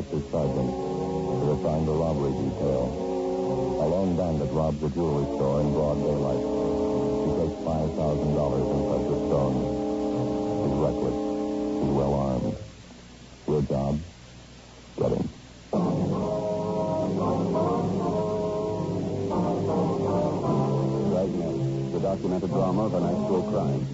detective sergeant is assigned to robbery detail. A lone bandit robs a jewelry store in broad daylight. He takes $5,000 in precious stones. He's reckless. He's well armed. Your job? Get him. Dragnet, the documented drama of an actual crime.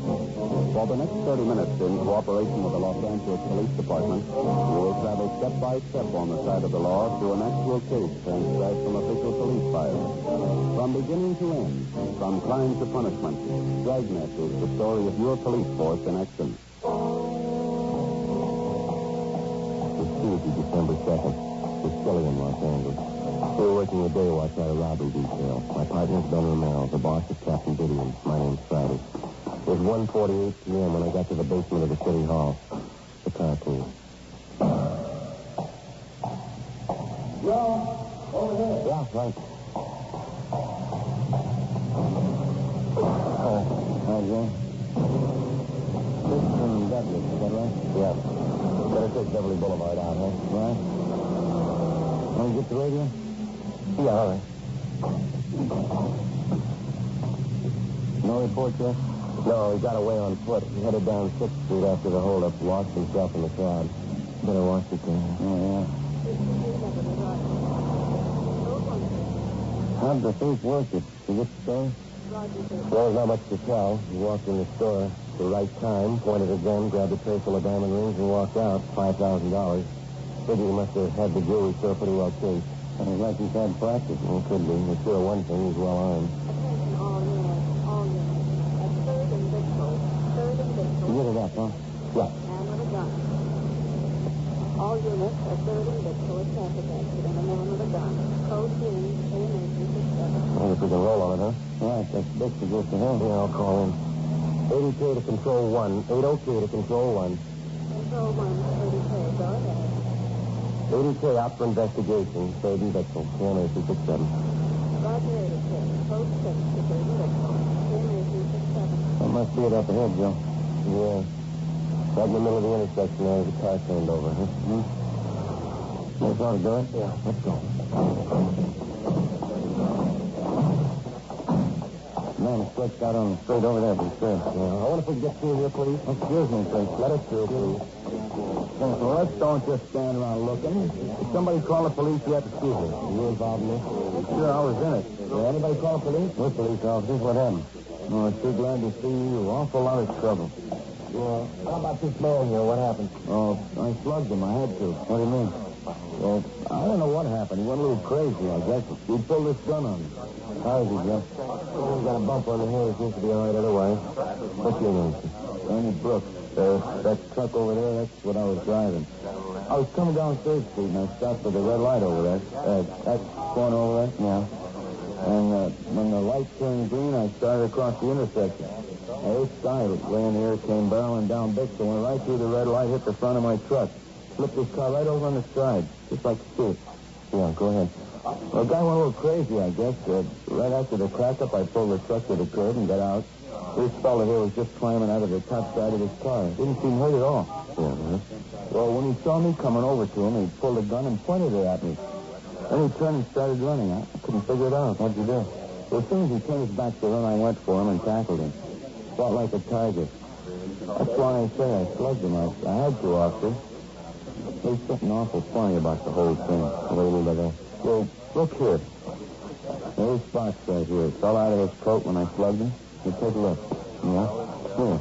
For the next 30 minutes, in cooperation with the Los Angeles Police Department, you will travel step by step on the side of the law through an actual case transcribed from official police files. From beginning to end, from crime to punishment, Dragnet is the story of your police force in action. It's Tuesday, December 2nd. We're still in Los Angeles. We're working a day watch out of robbery detail. My partner's Ben Romero. The boss is Captain Gideon. My name's Friday. It was 1:48 p.m. when I got to the basement of the city hall. The car came. Joe, over here. Yeah, right. Hi, Joe. This from Douglas, is that right? Yeah. Better take Beverly Boulevard out, huh? Right. Want to get the radio? Yeah, all right. No report yet? No, he got away on foot. He headed down 6th Street after the holdup, lost himself in the crowd. Better watch it there. Oh, yeah. How'd the thief work it? Did you get the story? Well, there's not much to tell. He walked in the store at the right time, pointed a gun, grabbed a tray full of diamond rings, and walked out. $5,000. Figured he must have had the jewelry store pretty well cased. Sounds like he's had practice. Well, could be. But sure, one thing, he's well armed. You get it up, huh? Yeah. Man with a gun. All units are 3rd and Victor with traffic accident. A man with a gun. Code in AMA 367. Well, if we can roll on it, huh? Right, that's Victor goes to him. Yeah, I'll call him. 80K to control 1. 80K to control 1. Control 1, 30K. Go ahead. 80K out for investigation. 3rd and Victor. AMA 367. Roger 80K. Code 6 to 3rd and Victor. AMA 367. That must be it up ahead, Joe. Yeah. Right in the middle of the intersection there, the car turned over, huh? Hmm? That's ought to do it? Yeah, let's go. Man stretched out on the street over there, be sure. Yeah. I wonder if we can get through here, please. Excuse me, please. Let us through, please. Well, let's don't just stand around looking. If somebody call the police yet, excuse me. Are you involved in this? Sure, I was in it. Did anybody call the police? We're police officers. What happened? Oh, I'm too glad to see you. Awful lot of trouble. Yeah. How about this man here? What happened? Oh, I slugged him. I had to. What do you mean? Well, I don't know what happened. He went a little crazy, I guess. He pulled this gun on me. How is he, Jeff? He got a bump on the head. He seems to be all right otherwise. What's your name, sir? Ernie Brooks. That truck over there, that's what I was driving. I was coming down 3rd Street, and I stopped at the red light over there. That corner over there? Yeah. And when the light turned green, I started across the intersection. This guy laying here came barreling down Bixby, went right through the red light, hit the front of my truck. Flipped his car right over on the side, just like a stick. Yeah, go ahead. Well, the guy went a little crazy, I guess. Right after the crack-up, I pulled the truck to the curb and got out. This fella here was just climbing out of the top side of his car. Didn't seem hurt at all. Yeah, huh? Well, when he saw me coming over to him, he pulled a gun and pointed it at me. Then he turned and started running. I couldn't figure it out. What'd you do? Well, as soon as he turned his back to run, I went for him and tackled him. Fought like a tiger. That's why I say I slugged him. I had to, officer. There's something awful funny about the whole thing. What do you mean by that? Well, look here. There's spots right here. It fell out of his coat when I slugged him. You take a look. Yeah? Here.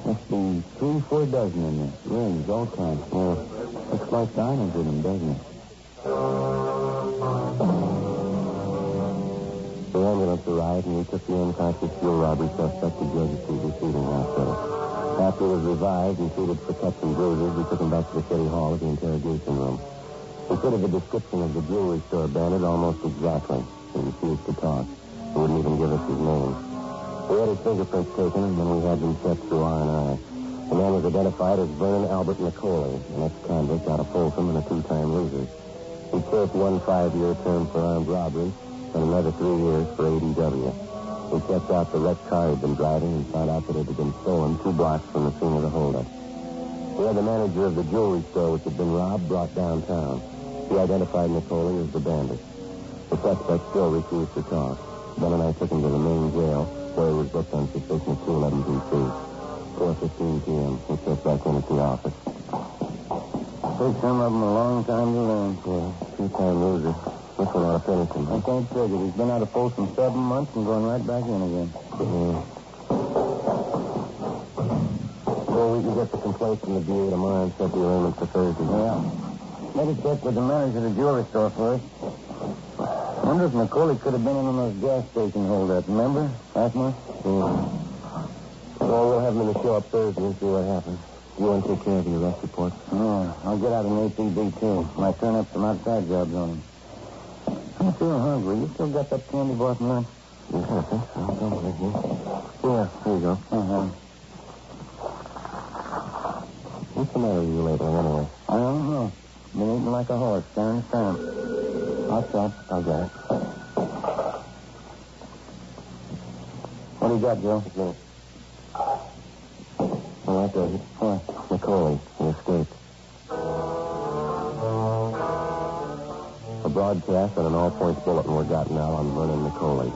Must be 3-4 dozen in there. Rings, all kinds. Yeah. Looks like diamonds in them, doesn't it? The ambulance arrived, and we took the unconscious fuel robbery suspect to Georgia Street Receiving Hospital. After he was revived and treated for cuts and bruises, we took him back to the city hall at the interrogation room. He fitted the description of the jewelry store bandit almost exactly. He refused to talk. He wouldn't even give us his name. We had his fingerprints taken, and then we had them checked through R&I. The man was identified as Vernon Albert Nicoli, an ex-convict out of Folsom and a 2-time loser. He served 1 5-year term for armed robbery and another 3 years for ADW. We checked out the wrecked car he'd been driving and found out that it had been stolen 2 blocks from the scene of the holdup. We had the manager of the jewelry store which had been robbed brought downtown. He identified Nicole as the bandit. The suspect still refused to talk. Ben and I took him to the main jail, where he was booked on suspicion of 211 D.C. 4:15 p.m. He checked back in at the office. Takes some of them a long time to learn. Yeah, two-time loser. This one ought to finish him. I can't figure. He's been out of post 7 months and going right back in again. Yeah. Well, we can get the complaint from the DA tomorrow and set the arraignment for Thursday. Yeah. Maybe check with the manager of the jewelry store first. Wonder if Nicole could have been in on those gas station holdup, remember? Last month? Yeah. Well, we'll have him in the show up Thursday and see what happens. You want to take care of the arrest report? Yeah, I'll get out an APB, too. Might turn up some outside jobs on him. I feel hungry. You still got that candy bar from lunch? Yeah, I think so. Yeah, here you go. Uh-huh. What's the matter with you lately, anyway? I don't know. Been eating like a horse, down the town. I'll stop. I'll get it. What do you got, Joe? Well, that does it. What? Nicole, he escaped. A broadcast and an all-points bulletin were gotten out on Vernon Nicole.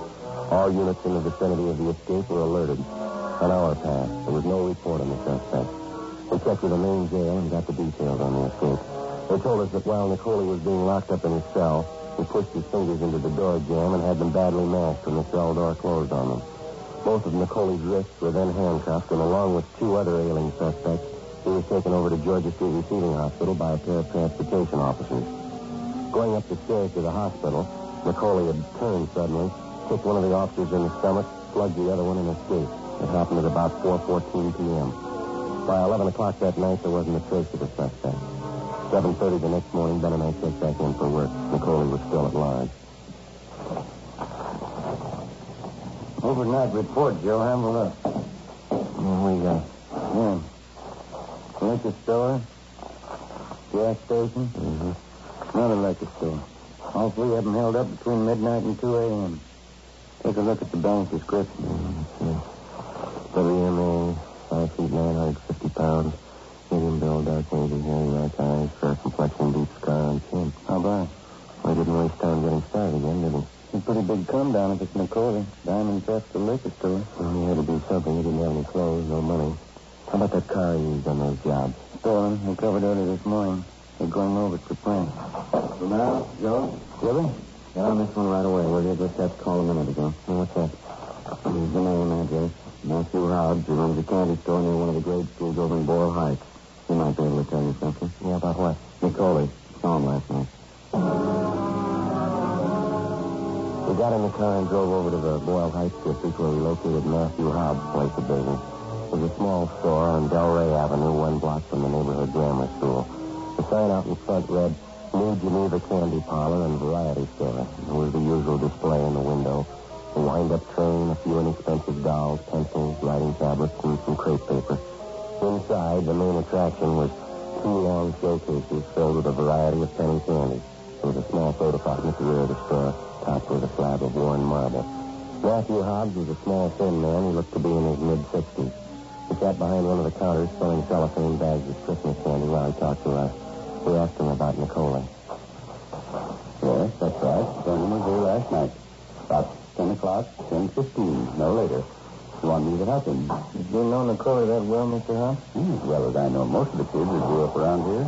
All units in the vicinity of the escape were alerted. An hour passed. There was no report on the suspect. We checked with the main jail and got the details on the escape. They told us that while Nicole was being locked up in his cell, he pushed his fingers into the door jamb and had them badly mashed when the cell door closed on them. Both of Nicole's wrists were then handcuffed, and along with 2 other ailing suspects, he was taken over to Georgia Street Receiving Hospital by a pair of transportation officers. Going up the stairs to the hospital, Nicole had turned suddenly, kicked one of the officers in the stomach, slugged the other one, and escaped. It happened at about 4:14 p.m. By 11 o'clock that night, there wasn't a trace of the suspect. 7:30 the next morning, Ben and I checked back in for work. Nicole was still at large. Overnight report, Joe. Have a look. What we got? Yeah. Liquor store. Gas station. Mm-hmm. Another liquor store. All 3 of them held up between midnight and 2 a.m. Take a look at the bank description. Mm-hmm. WMA, 5 feet 950 pounds. Medium build, dark hazel, hairy black eyes, fair complexion, deep scar on chin. How about? Well, he didn't waste time getting started again, did he? It's a pretty big come down if it's Nicole. Diamond theft the liquor store. Well, he had to do something. He didn't have any clothes, no money. How about that car he used on those jobs? Stolen. Recovered early this morning. They're going over it for print. So now, Joe? Really? Get on this one right away. We did just have to call a minute ago. What's that? Here's the name and address. Matthew Hobbs, who runs a candy store near one of the grade schools over in Boyle Heights. He might be able to tell you something. Yeah, about what? Nicole. Saw him last night. We got in the car and drove over to the Boyle Heights district where we located Matthew Hobbs' place of business. It was a small store on Delray Avenue, 1 block from the neighborhood grammar school. The sign out in front read, New Geneva Candy Parlor and Variety Store. There was the usual display in the window. A wind-up train, a few inexpensive dolls, pencils, writing tablets, and some crepe paper. Inside, the main attraction was 2 long showcases filled with a variety of penny candy. There was a small soda fountain at the rear of the store, topped with a slab of worn marble. Matthew Hobbs was a small, thin man. He looked to be in his mid-60s. He sat behind one of the counters selling cellophane bags of Christmas candy while he talked to us. We asked him about Nicole. Yes, that's right. Vernon was here last night. About 10 o'clock, 10:15, no later. You want me to help him? Did you know Nicole that well, Mr. Hobbs? As well as I know most of the kids that grew up around here.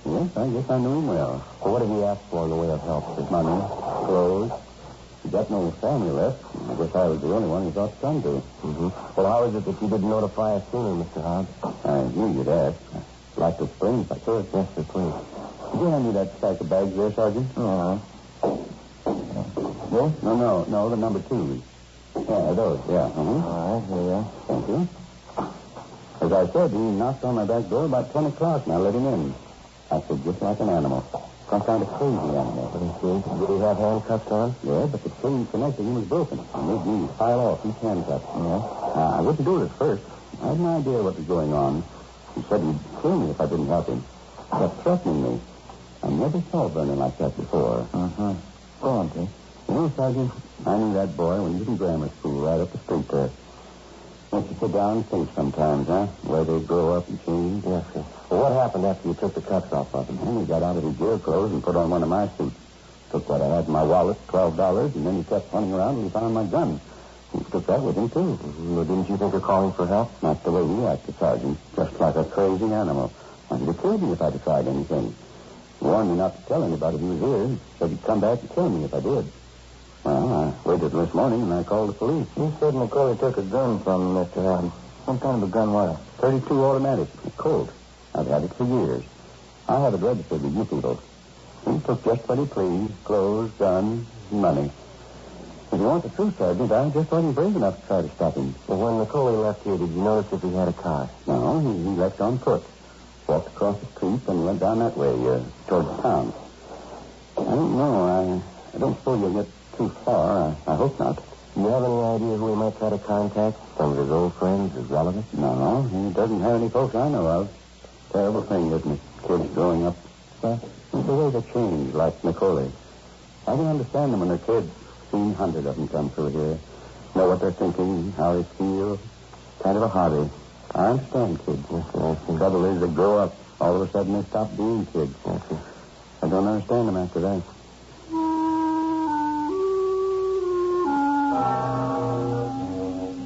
Yes, I guess I knew him well. Well, what did he ask for in the way of help? His money, clothes. He got no family left. I guess I was the only one he thought to come to. Mm-hmm. Well, how is it that you didn't notify us sooner, Mr. Hobbs? I knew you'd ask. I'd like to explain if I could. Yes, sir, please. Did you hand me that stack of bags there, Sergeant? No. Yes? No, the number 2. Yeah, those, yeah. Mm-hmm. All right, here you are. Thank you. As I said, he knocked on my back door about 10 o'clock, and I let him in. Acted just like an animal. Some kind of crazy animal. Did he have handcuffs on? Yeah, but the chain connecting him was broken. It made me file off each handcuff. Yeah? I wouldn't do it at first. I had no idea what was going on. He said he'd kill me if I didn't help him. He kept threatening me. I never saw Vernon like that before. Uh-huh. Go on, Tim. You know, Sergeant, I knew that boy when he was in grammar school right up the street there. Won't you sit down and think sometimes, huh? Where they grow up and change? Yes, sir. Well, What happened after you took the cuffs off of him? He got out of his jail clothes and put on one of my suits. Took what I had in my wallet, $12, and then he kept running around and he found my gun. He took that with him, too. Well, didn't you think of calling for help? Not the way he acted, Sergeant. Just like a crazy animal. Wanted to kill me if I'd have tried anything. He warned me not to tell anybody he was here. He said he'd come back and kill me if I did. Well, I waited till this morning and I called the police. You said McCauley took a gun from Mr. Haddon. What kind of a gun was it? 32 automatic. Colt. I've had it for years. I have it registered with you people. He took just what he pleased. Clothes, guns, money. If you want the truth, Sergeant, I just wasn't brave enough to try to stop him. Well, when McCauley left here, did you notice if he had a car? No, he left on foot. Walked across the street and went down that way, towards town. I don't know. I don't suppose you'll get too far. I hope not. Do you have any idea who he might try to contact? Some of his old friends, his relatives? No, he doesn't have any folks I know of. Terrible thing, isn't it? Kids growing up. The way they change, like McCauley. I can understand them when they're kids. Seen hundreds of them come through here. Know what they're thinking, how they feel. Kind of a hobby. I understand kids. The trouble is they grow up. All of a sudden they stop being kids. I don't understand them after that.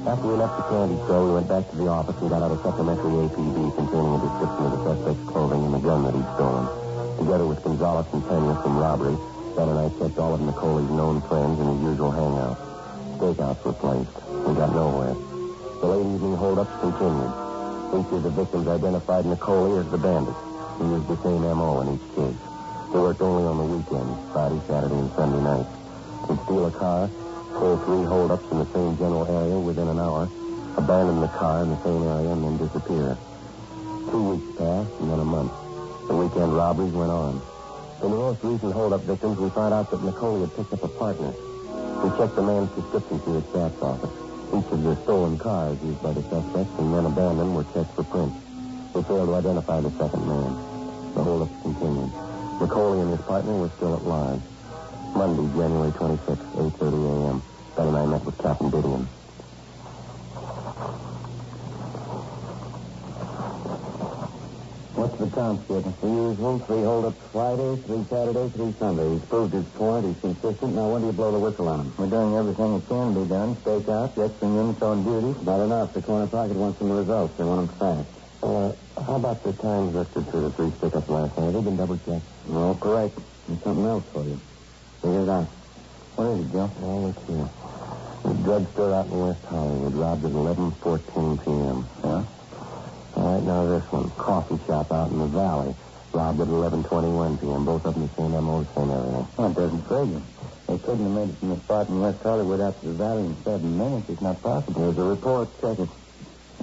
After we left the candy store, we went back to the office and got out a supplementary APB containing a description of the suspect's clothing and the gun that he'd stolen. Together with Gonzalez and Pena from robbery, Ben and I checked all of McCauley's known friends in his usual hangout. Stakeouts were placed. We got nowhere. The late evening holdups continued. Each of the victims identified McCauley as the bandit. He used the same M.O. in each case. He worked only on the weekends, Friday, Saturday, and Sunday nights. He'd steal a car, pull 3 holdups in the same general area within an hour, abandon the car in the same area, and then disappear. 2 weeks passed, and then a month. The weekend robberies went on. In the most recent hold-up victims, we found out that McCauley had picked up a partner. We checked the man's description through his staff's office. Each of the stolen cars used by the suspects and then abandoned were checked for prints. We failed to identify the second man. The hold-ups continued. McCauley and his partner were still at large. Monday, January 26, 8:30 a.m. Ben and I met with Captain Didion. What's the count, Skipper? The usual. 3 hold-ups Friday, 3 Saturday, 3 Sunday. He's proved his point. He's consistent. Now, when do you blow the whistle on him? We're doing everything that can be done. Stakeout, extra units on duty. Not enough. The corner pocket wants some results. They want them fast. How about the times listed for the 3 stick-ups last night? Have they been double-checked? No, correct. There's something else for you. Figure it out. What is it, Joe? Oh, let's see. The drugstore out in West Hollywood robbed at 11:14 p.m. Yeah? All right, now this one. Coffee shop out in the valley. Robbed at 11:21 p.m. Both of them the same M.O., same area. Well, it doesn't figure. They couldn't have made it from the spot in West Hollywood out to the valley in 7 minutes. It's not possible. There's a report. Check it.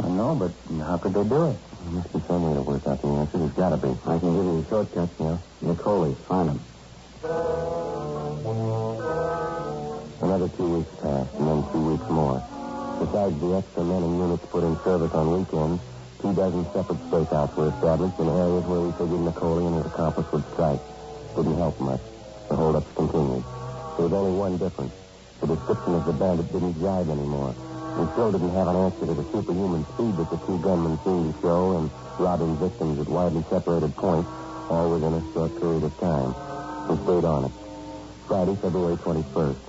I know, but how could they do it? There must be some way to work out the answer. There's got to be. I can give you a shortcut, McCauley. Find him. Another 2 weeks passed, and then 2 weeks more. Besides the extra men and units put in service on weekends, 24 separate stakeouts were established in areas where we figured McCauley and his accomplice would strike. Didn't help much. The holdups continued. There was only one difference. The description of the bandit didn't jive anymore. We still didn't have an answer to the superhuman speed that the 2 gunmen seemed to show in robbing victims at widely separated points, all within a short period of time. We stayed on it. Friday, February 21st.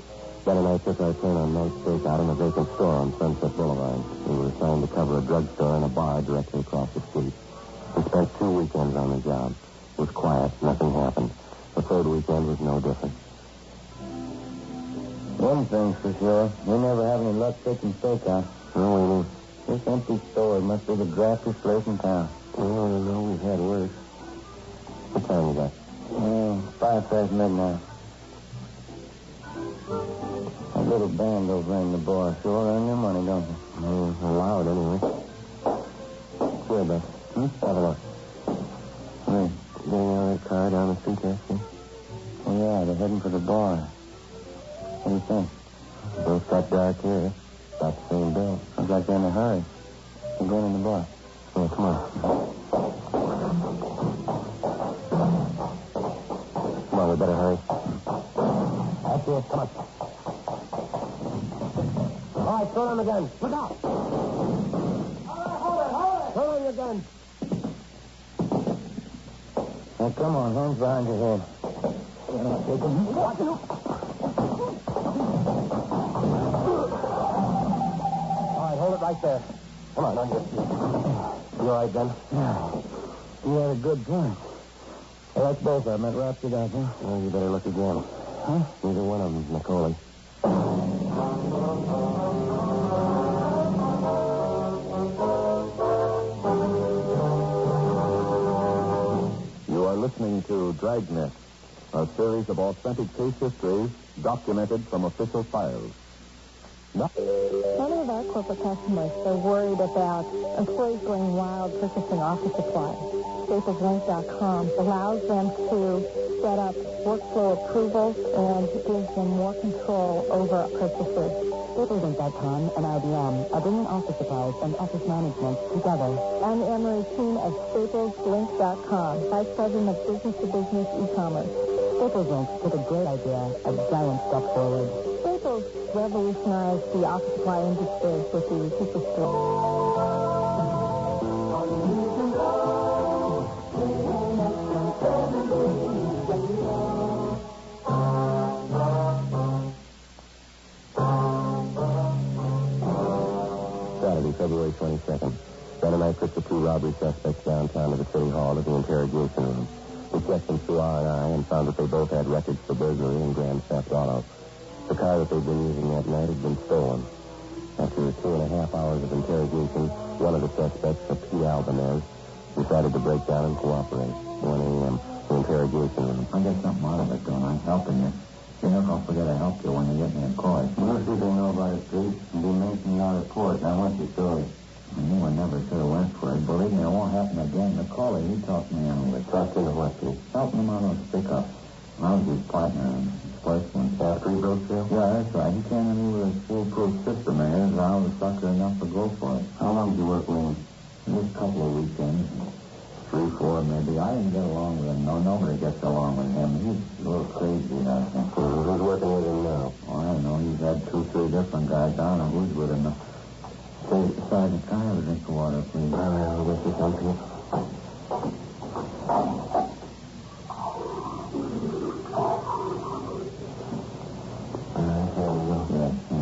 Ben and I took our turn on night stakeout in a vacant store on Sunset Boulevard. We were assigned to cover a drugstore and a bar directly across the street. We spent 2 weekends on the job. It was quiet. Nothing happened. The 3rd weekend was no different. One thing's for sure. We never have any luck taking stakeout. No, we didn't. This empty store must be the draftiest place in town. Oh, I don't know. We've had worse. What time you got? 5 past midnight. A little band over in the bar. Sure earn your money, don't you? Allowed anyway. Sure, Beth. Have a look. Hey, getting out of that car down the street there, see? Oh, yeah, they're heading for the bar. What do you think? Both got dark here. About the same bill. Sounds like they're in a hurry. They're going in the bar. Oh, come on. Come on, we better hurry. That's it. Come on. All right, throw on the gun. Look out. All right, hold it. Throw on your gun. Now, come on, hands behind your head. Watch it. All right, hold it right there. Come on your feet. You all right, Ben? Yeah. You had a good drink. Well, that's both of them. That wraps it up, huh? Well, you better look again. Huh? Neither one of them, Macaulay. You are listening to Dragnet, a series of authentic case histories documented from official files. Many of our corporate customers are worried about employees going wild purchasing office supplies. StaplesLink.com allows them to set up workflow approvals and gives them more control over purchases. StaplesLink.com and IBM are bringing office supplies and office management together. I'm Anne-Marie Keene of StaplesLink.com, Vice President of Business-to-Business E-commerce. StaplesLink took a great idea, a giant step forward. Staples revolutionized the office supply industry with the superstore. Saturday, February 22nd. Ben and I took the two robbery suspects downtown to the city hall to the interrogation room. We checked them through R&I and found that they both had records for burglary and grand theft auto. The car that they'd been using that night had been stolen. After 2.5 hours of interrogation, one of the suspects, a P. Albanese, decided to break down and cooperate. 1 a.m., the interrogation room. I get something out of it, don't I? Helping you. You never don't forget I helped you when you get me in court. Most people know about it, Pete. And be making out of court. Now, what's your story? I knew I never should have went for it. Believe me, it won't happen again. Macaulay, he talked me into it. Talked into what, Pete? Helping him on those pickups. I was his partner in his first one. After he broke through? Yeah, that's right. He came in with his foolproof system of his, and I was sucker enough to go for it. How long did you work with him? Just a couple of weekends. 3, 4, maybe. I didn't get along with him. No, nobody gets along with him. He's a little crazy, I think. Who's working with him now? Oh, I don't know. He's had 2, 3 different guys. I don't know who's with him. Say, Sergeant, can I have a drink of water, please? I'll get you something.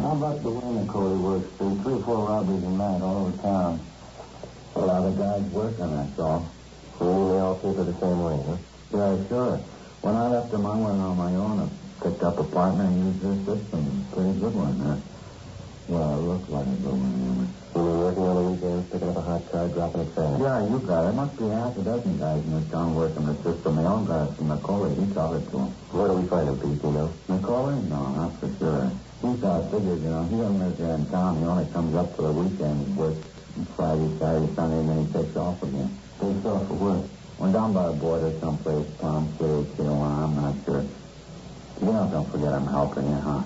How about the way Macaulay works, Pete? 3 or 4 robberies a night all over town. A lot of guys working, that's all. They all keep it the same way, huh? Yeah, sure. When I left him, I went on my own. I picked up a partner and used his system. Pretty good one, huh? Well, it looked like a good one, anyway. You mean working on the weekends, picking up a hot car, dropping it fast? Yeah, you got it. There must be half a dozen guys in this town working the system. They all got it from Macaulay. He taught it to them. Where do we find him, Pete, you know? Macaulay? No, not for sure. He's figures, you know. He doesn't live here in town. He only comes up for the weekend, works Friday, Saturday, Sunday, and then he takes off again. Takes off for work. Went down by the border someplace, Palm City, Tijuana, I'm not sure. You know, don't forget I'm helping you, huh?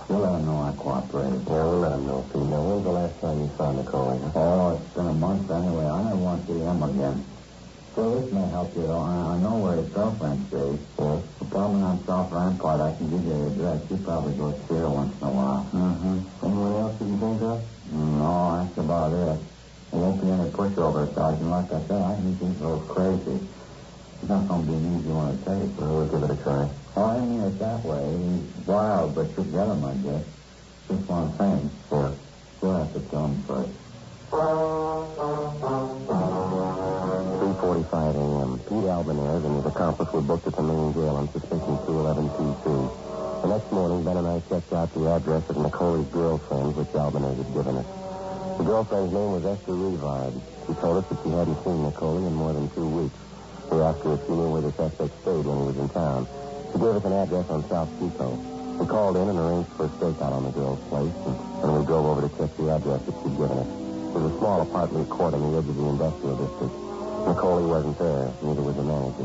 You'll let him know I cooperated. Yeah, we'll let him know, Pete. Now, when's the last time you saw Macaulay, huh? Oh, it's been a month anyway. I never want to see him again. So this may help you, though. I know where his girlfriend stays. Yeah? The problem on South Rampart, I can give you the address. She probably goes see her once in a while. Mm-hmm. Anyone else you can think of? No, that's about it. There won't be any pushover, Sergeant. Like I said, I think he's a little crazy. It's not going to be an easy one to take. Well, we'll give it a try. Oh, I mean it that way. He's wild, but you'll get him, I guess. Just one thing. Yeah. You'll have to kill him first. 3:45 a.m. Pete Albanese and his accomplice were booked at the main jail on suspicion 211 PC. The next morning, Ben and I checked out the address of Macaulay's girlfriend, which Albanese had given us. The girlfriend's name was Esther Revard. She told us that she hadn't seen Macaulay in more than 2 weeks. We asked her if she knew where the suspect stayed when he was in town. She gave us an address on South Pico. We called in and arranged for a stakeout on the girl's place, and then we drove over to check the address that she'd given us. It was a small apartment court on the edge of the industrial district. Macaulay wasn't there, neither was the manager.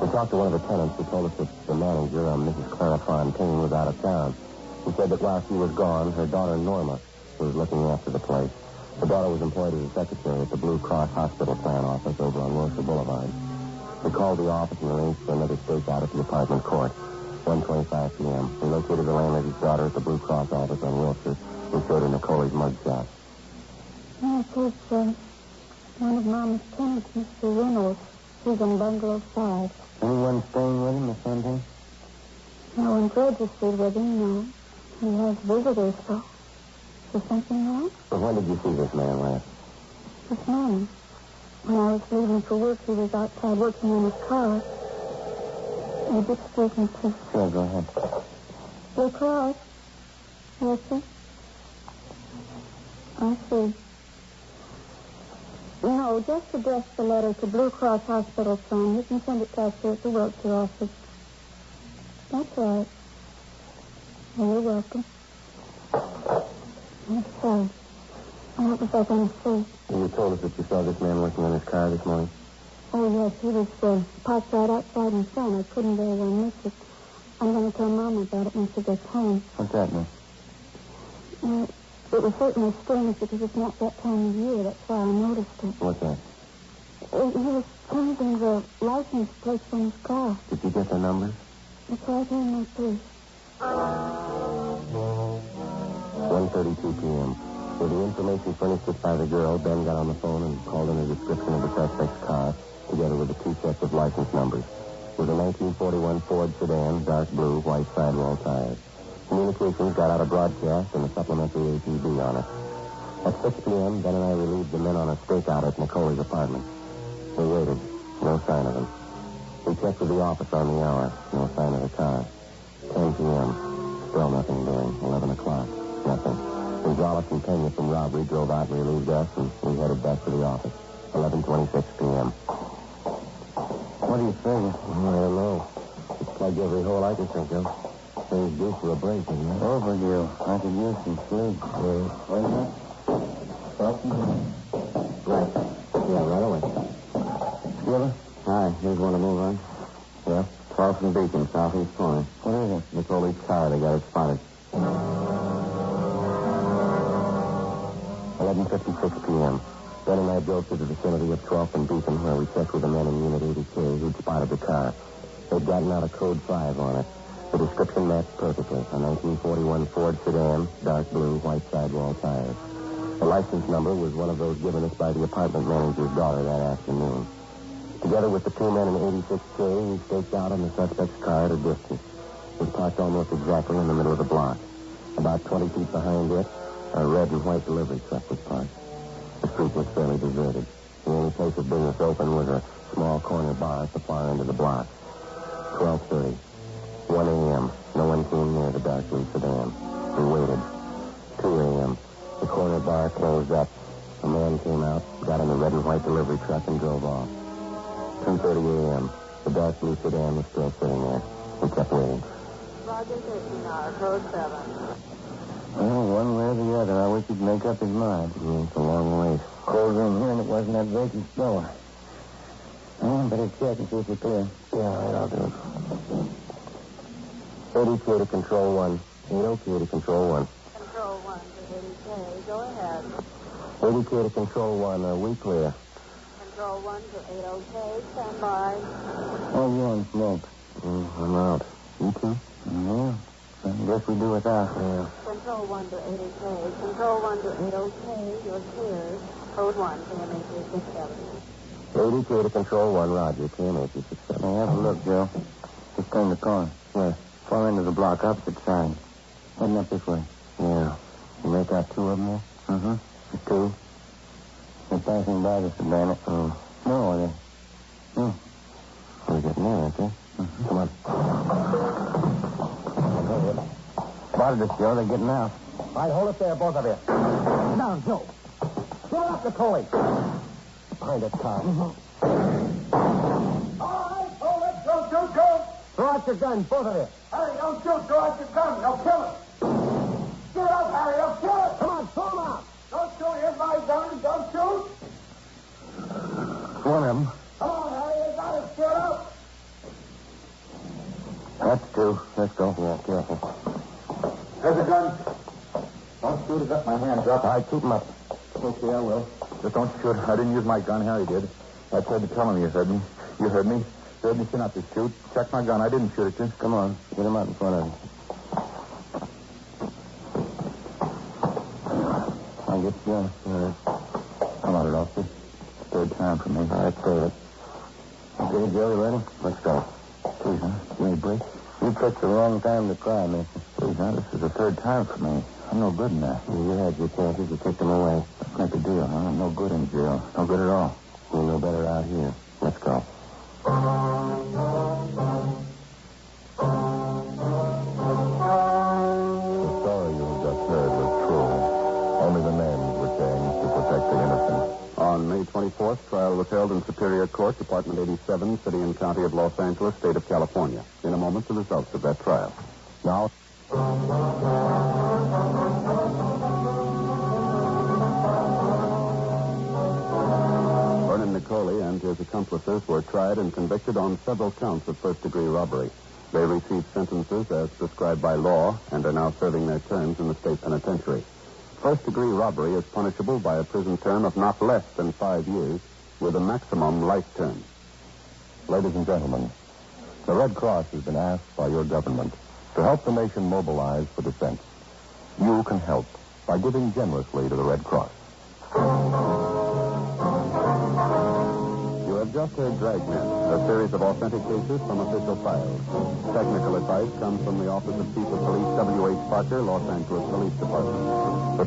We talked to one of the tenants who told us that the manager, Mrs. Clara Fontaine, was out of town. He said that while she was gone, her daughter Norma was looking after the place. The daughter was employed as a secretary at the Blue Cross Hospital Plan office over on Wilshire Boulevard. We called the office and arranged for another stakeout at the apartment court. 1:25 p.m. We located the landlady's daughter at the Blue Cross office on Wilshire. We showed her Macaulay's mugshot. Yes, it's one of Mama's tenants, Mr. Reynolds. He's in bungalow 5. Anyone staying with him or something? No one registered with him, no. He has visitors, though. Is there something wrong? Well, when did you see this man last? This morning. When I was leaving for work, he was outside working on his car. Would you excuse me, please? Sure, go ahead. Blue Cross? Yes, sir? I see. No, just address the letter to Blue Cross Hospital Fund. You can send it to us here at the Wiltshire office. That's right. Well, you're welcome. I'm sorry. What was I going to say? You told us that you saw this man working on his car this morning. Oh, yes, he was parked right outside in front. I couldn't very well miss it. I'm going to tell Mama about it when she gets home. What's that, man? It was certainly strange because it's not that time of year. That's why I noticed it. What's that? He was changing the license plate on his car. Did you get the numbers? It's right here in my purse. 1:32 p.m. With the information furnished us by the girl, Ben got on the phone and called in a description of the suspect's car, together with the 2 sets of license numbers. With a 1941 Ford sedan, dark blue, white sidewall tires. Communications got out a broadcast and a supplementary APB on it. At 6 p.m., Ben and I relieved the men on a stakeout at Nicole's apartment. We waited. No sign of him. We checked with the office on the hour. No sign of the car. 10 p.m. Still nothing doing. 11 o'clock. Nothing. Gonzalez and Pena from robbery drove out and relieved us, and we headed back to the office. 11:26 p.m. What do you figure? I don't know. It's plugged every hole I can think of. Things due for a break, isn't it? Overdue. I could use some sleep. What is it? Something? Right. Yeah, right away. Skipper? Hi. Here's one to move on. Yeah? Carlson Beacon, southeast corner. What is it? Nicole's car. They got it spotted. 11:56 p.m. Ben and I drove to the vicinity of 12th and Beacon, where we checked with the men in Unit 80K who'd spotted the car. They'd gotten out a code 5 on it. The description matched perfectly. A 1941 Ford sedan, dark blue, white sidewall tires. The license number was one of those given us by the apartment manager's daughter that afternoon. Together with the 2 men in 86K, we staked out on the suspect's car at a distance. It was parked almost exactly in the middle of the block. About 20 feet behind it, a red and white delivery truck was parked. The street was fairly deserted. The only place of business open was a small corner bar at the far end of the block. 12:30. 1 a.m. No one came near the dark blue sedan. We waited. 2 a.m. The corner bar closed up. A man came out, got in the red and white delivery truck, and drove off. 2:30 a.m. The dark blue sedan was still sitting there. We kept waiting. Roger 59, code 7. Well, one way or the other, I wish he'd make up his mind. It's a long ways. Cold room here, and it wasn't that vacant store. Well, better check and see if you're clear. Yeah, all right, I'll do it. 80K to Control 1. 80K to Control 1. Control 1 to 80K. Go ahead. 80K to Control 1. Are we clear? Control 1 to 80K. Stand by. Oh, you on smoke? I'm out. You too? Yeah. I guess we do without. Yeah. Control 1 to 80K. Control 1 to 80K. You're cleared. Code 1, KM837. 80K to Control 1, Roger. KM837. Hey, have a look, Joe. Just turn the corner. Where? Far end of the block, opposite side. Heading up this way. Yeah. You make out 2 of them there? Mm-hmm. The 2? They're passing by the sedan. Oh. No, they're... Oh. We're getting there, aren't they? Mm-hmm. Come on. Spotted us, Joe. They're getting out. All right, hold it there, both of you. Sit down, Joe. Give it up, Nicole. Behind that car. Mm-hmm. All right, hold it. Don't shoot, go. Throw out your guns, both of you. Harry, don't shoot. Throw out your gun. They'll kill him. Get up, Harry. They'll kill him. Come on, throw them out. Don't shoot. Here's my gun. Don't shoot. One of them. Come on, Harry. They got it. Get up. That's 2. Let's go. Yeah, careful. There's a gun. Don't shoot. I got my hands up. All right, keep them up. Okay, I will. Just don't shoot. I didn't use my gun. Harry did. I tried to tell him you heard me. You heard me. You heard me not to shoot. Check my gun. I didn't shoot at you. Come on. Get him out in front of him. I'll get you. All right. Come on, officer. 3rd time for me. All right, save it. Okay, Joey, ready? Let's go. Please, huh? You need a break? You picked the wrong time to cry, mister. Please, huh? This is the third time for me. I'm no good in that. You had your chances. You took them away. That's not the deal, huh? I'm no good in jail. No good at all. You're no better out here. Let's go. The story you have just heard was true. Only the names were changed to protect the innocent. On May 24th, trial was held in Superior Court, Department 87, City and County of Los Angeles, State of California. In a moment, the results of that trial. Now... Nicoli and his accomplices were tried and convicted on several counts of first-degree robbery. They received sentences as prescribed by law and are now serving their terms in the state penitentiary. First-degree robbery is punishable by a prison term of not less than 5 years, with a maximum life term. Ladies and gentlemen, the Red Cross has been asked by your government to help the nation mobilize for defense. You can help by giving generously to the Red Cross. You have just heard Dragnet, a series of authentic cases from official files. Technical advice comes from the Office of Chief of Police W.H. Parker, Los Angeles Police Department. The